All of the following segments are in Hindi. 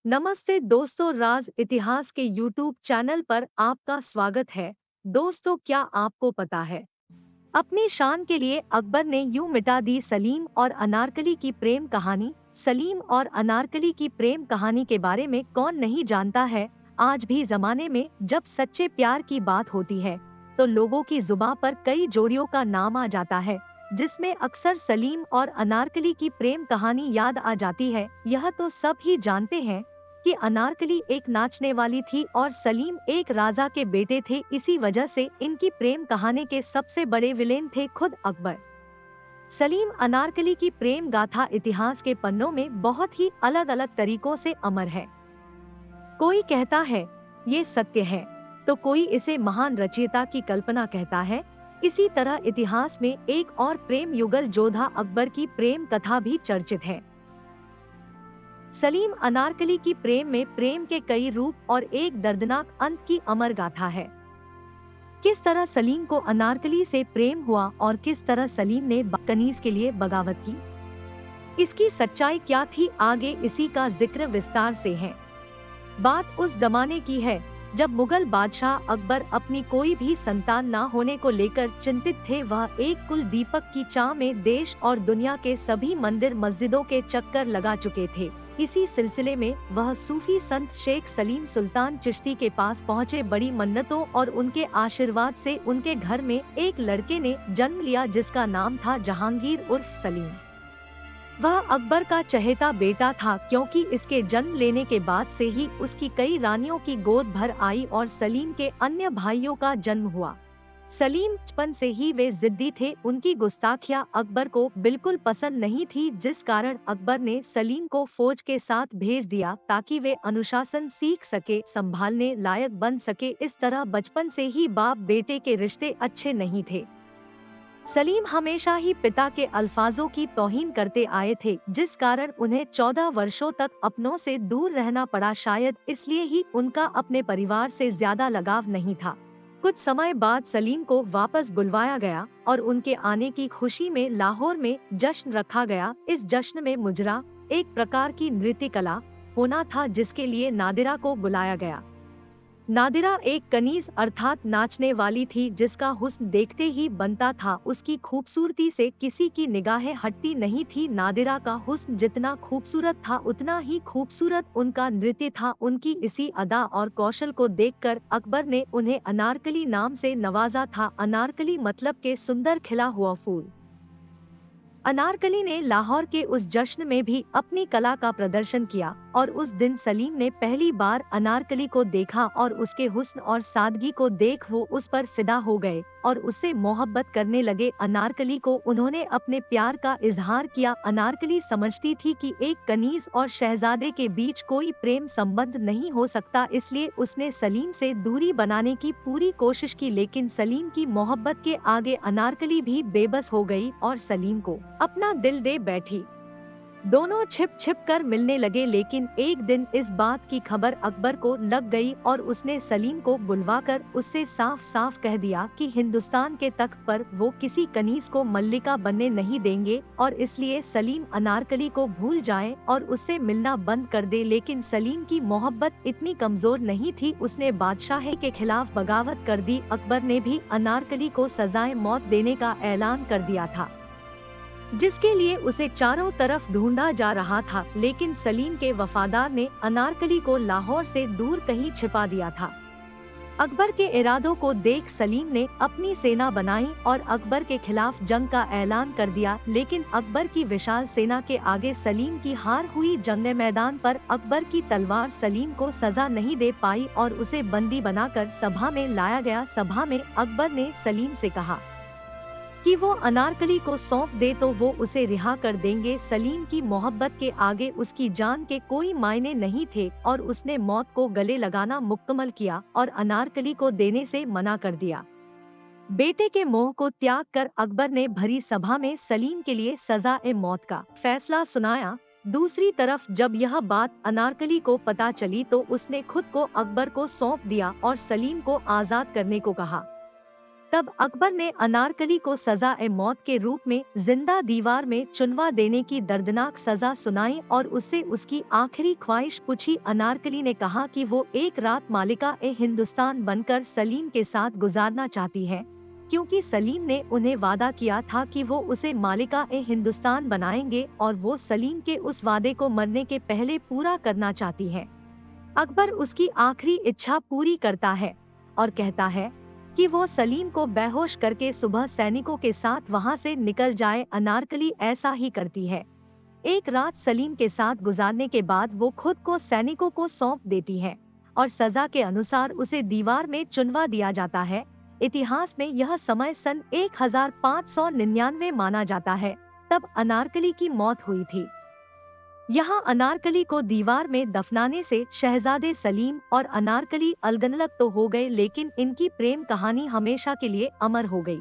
नमस्ते दोस्तों, राज इतिहास के यूट्यूब चैनल पर आपका स्वागत है। दोस्तों, क्या आपको पता है, अपनी शान के लिए अकबर ने यूं मिटा दी सलीम और अनारकली की प्रेम कहानी। सलीम और अनारकली की प्रेम कहानी के बारे में कौन नहीं जानता है। आज भी जमाने में जब सच्चे प्यार की बात होती है तो लोगों की जुबान पर कई जोड़ियों का नाम आ जाता है, जिसमें अक्सर सलीम और अनारकली की प्रेम कहानी याद आ जाती है। यह तो सब ही जानते हैं कि अनारकली एक नाचने वाली थी और सलीम एक राजा के बेटे थे। इसी वजह से इनकी प्रेम कहानी के सबसे बड़े विलेन थे खुद अकबर। सलीम अनारकली की प्रेम गाथा इतिहास के पन्नों में बहुत ही अलग अलग तरीकों से अमर है। कोई कहता है ये सत्य है, तो कोई इसे महान रचयिता की कल्पना कहता है। इसी तरह इतिहास में एक और प्रेम युगल जोधा अकबर की प्रेम कथा भी चर्चित है। सलीम अनारकली की प्रेम में प्रेम के कई रूप और एक दर्दनाक अंत की अमर गाथा है। किस तरह सलीम को अनारकली से प्रेम हुआ और किस तरह सलीम ने कनीज के लिए बगावत की, इसकी सच्चाई क्या थी, आगे इसी का जिक्र विस्तार से है। बात उस जमाने की है जब मुगल बादशाह अकबर अपनी कोई भी संतान न होने को लेकर चिंतित थे। वह एक कुल दीपक की चाह में देश और दुनिया के सभी मंदिर मस्जिदों के चक्कर लगा चुके थे। इसी सिलसिले में वह सूफी संत शेख सलीम सुल्तान चिश्ती के पास पहुँचे। बड़ी मन्नतों और उनके आशीर्वाद से उनके घर में एक लड़के ने जन्म लिया जिसका नाम था जहांगीर उर्फ सलीम। वह अकबर का चहेता बेटा था, क्योंकि इसके जन्म लेने के बाद से ही उसकी कई रानियों की गोद भर आई और सलीम के अन्य भाइयों का जन्म हुआ। सलीम बचपन से ही वे जिद्दी थे। उनकी गुस्ताखियां अकबर को बिल्कुल पसंद नहीं थी, जिस कारण अकबर ने सलीम को फौज के साथ भेज दिया ताकि वे अनुशासन सीख सके, संभालने लायक बन सके। इस तरह बचपन से ही बाप बेटे के रिश्ते अच्छे नहीं थे। सलीम हमेशा ही पिता के अल्फाजों की तौहीन करते आए थे, जिस कारण उन्हें 14 वर्षों तक अपनों से दूर रहना पड़ा। शायद इसलिए ही उनका अपने परिवार से ज्यादा लगाव नहीं था। कुछ समय बाद सलीम को वापस बुलवाया गया और उनके आने की खुशी में लाहौर में जश्न रखा गया। इस जश्न में मुजरा, एक प्रकार की नृत्य कला, होना था, जिसके लिए नादिरा को बुलाया गया। नादिरा एक कनीज अर्थात नाचने वाली थी, जिसका हुस्न देखते ही बनता था। उसकी खूबसूरती से किसी की निगाहें हटती नहीं थी। नादिरा का हुस्न जितना खूबसूरत था उतना ही खूबसूरत उनका नृत्य था। उनकी इसी अदा और कौशल को देखकर अकबर ने उन्हें अनारकली नाम से नवाजा था। अनारकली मतलब के सुंदर खिला हुआ फूल। अनारकली ने लाहौर के उस जश्न में भी अपनी कला का प्रदर्शन किया और उस दिन सलीम ने पहली बार अनारकली को देखा और उसके हुस्न और सादगी को देख वो उस पर फिदा हो गए और उससे मोहब्बत करने लगे। अनारकली को उन्होंने अपने प्यार का इजहार किया। अनारकली समझती थी कि एक कनीज और शहजादे के बीच कोई प्रेम संबंध नहीं हो सकता, इसलिए उसने सलीम से दूरी बनाने की पूरी कोशिश की, लेकिन सलीम की मोहब्बत के आगे अनारकली भी बेबस हो गई और सलीम को अपना दिल दे बैठी। दोनों छिप छिप कर मिलने लगे, लेकिन एक दिन इस बात की खबर अकबर को लग गई और उसने सलीम को बुलवाकर उससे साफ साफ कह दिया कि हिंदुस्तान के तख्त पर वो किसी कनीज को मल्लिका बनने नहीं देंगे और इसलिए सलीम अनारकली को भूल जाए और उससे मिलना बंद कर दे। लेकिन सलीम की मोहब्बत इतनी कमजोर नहीं थी, उसने बादशाह के खिलाफ बगावत कर दी। अकबर ने भी अनारकली को सजाए मौत देने का ऐलान कर दिया था, जिसके लिए उसे चारों तरफ ढूंढा जा रहा था, लेकिन सलीम के वफादार ने अनारकली को लाहौर से दूर कहीं छिपा दिया था। अकबर के इरादों को देख सलीम ने अपनी सेना बनाई और अकबर के खिलाफ जंग का ऐलान कर दिया, लेकिन अकबर की विशाल सेना के आगे सलीम की हार हुई। जंग मैदान पर अकबर की तलवार सलीम को सजा नहीं दे पाई और उसे बंदी बनाकर सभा में लाया गया। सभा में अकबर ने सलीम से कहा कि वो अनारकली को सौंप दे तो वो उसे रिहा कर देंगे। सलीम की मोहब्बत के आगे उसकी जान के कोई मायने नहीं थे और उसने मौत को गले लगाना मुकम्मल किया और अनारकली को देने से मना कर दिया। बेटे के मोह को त्याग कर अकबर ने भरी सभा में सलीम के लिए सजा-ए मौत का फैसला सुनाया। दूसरी तरफ जब यह बात अनारकली को पता चली तो उसने खुद को अकबर को सौंप दिया और सलीम को आजाद करने को कहा। तब अकबर ने अनारकली को सजा-ए-मौत के रूप में जिंदा दीवार में चुनवा देने की दर्दनाक सजा सुनाई और उससे उसकी आखिरी ख्वाहिश पूछी। अनारकली ने कहा कि वो एक रात मालिका-ए-हिंदुस्तान बनकर सलीम के साथ गुजारना चाहती है, क्योंकि सलीम ने उन्हें वादा किया था कि वो उसे मालिका-ए-हिंदुस्तान बनाएंगे और वो सलीम के उस वादे को मरने के पहले पूरा करना चाहती है। अकबर उसकी आखिरी इच्छा पूरी करता है और कहता है कि वो सलीम को बेहोश करके सुबह सैनिकों के साथ वहां से निकल जाए। अनारकली ऐसा ही करती है। एक रात सलीम के साथ गुजारने के बाद वो खुद को सैनिकों को सौंप देती है और सजा के अनुसार उसे दीवार में चुनवा दिया जाता है। इतिहास में यह समय सन 1599 माना जाता है, तब अनारकली की मौत हुई थी। यहाँ अनारकली को दीवार में दफनाने से शहजादे सलीम और अनारकली अलगनलग तो हो गए, लेकिन इनकी प्रेम कहानी हमेशा के लिए अमर हो गई।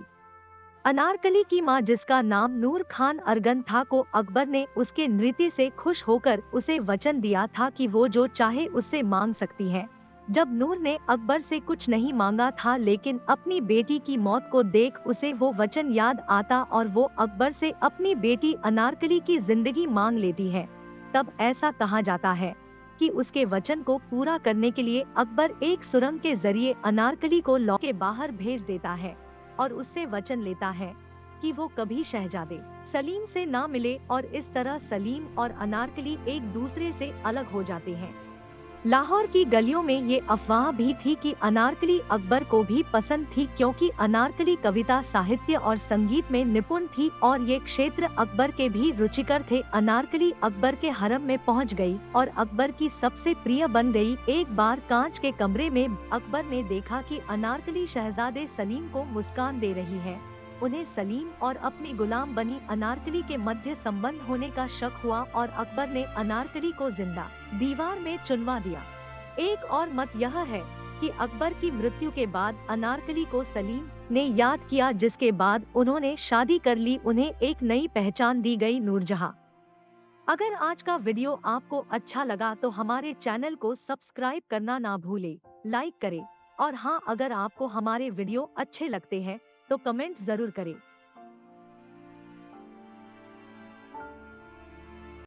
अनारकली की मां, जिसका नाम नूर खान अरगन था, को अकबर ने उसके नृत्य से खुश होकर उसे वचन दिया था कि वो जो चाहे उससे मांग सकती है। जब नूर ने अकबर से कुछ नहीं मांगा था, लेकिन अपनी बेटी की मौत को देख उसे वो वचन याद आता और वो अकबर से अपनी बेटी अनारकली की जिंदगी मांग लेती है। तब ऐसा कहा जाता है कि उसके वचन को पूरा करने के लिए अकबर एक सुरंग के जरिए अनारकली को लौ के बाहर भेज देता है और उससे वचन लेता है कि वो कभी शहजादे सलीम से ना मिले, और इस तरह सलीम और अनारकली एक दूसरे से अलग हो जाते हैं। लाहौर की गलियों में ये अफवाह भी थी कि अनारकली अकबर को भी पसंद थी, क्योंकि अनारकली कविता, साहित्य और संगीत में निपुण थी और ये क्षेत्र अकबर के भी रुचिकर थे। अनारकली अकबर के हरम में पहुंच गई और अकबर की सबसे प्रिय बन गई। एक बार कांच के कमरे में अकबर ने देखा कि अनारकली शहजादे सलीम को मुस्कान दे रही है। उन्हें सलीम और अपनी गुलाम बनी अनारकली के मध्य संबंध होने का शक हुआ और अकबर ने अनारकली को जिंदा दीवार में चुनवा दिया। एक और मत यह है कि अकबर की मृत्यु के बाद अनारकली को सलीम ने याद किया, जिसके बाद उन्होंने शादी कर ली। उन्हें एक नई पहचान दी गई, नूरजहां। अगर आज का वीडियो आपको अच्छा लगा तो हमारे चैनल को सब्सक्राइब करना ना भूले, लाइक करें और हाँ, अगर आपको हमारे वीडियो अच्छे लगते हैं तो कमेंट जरूर करें।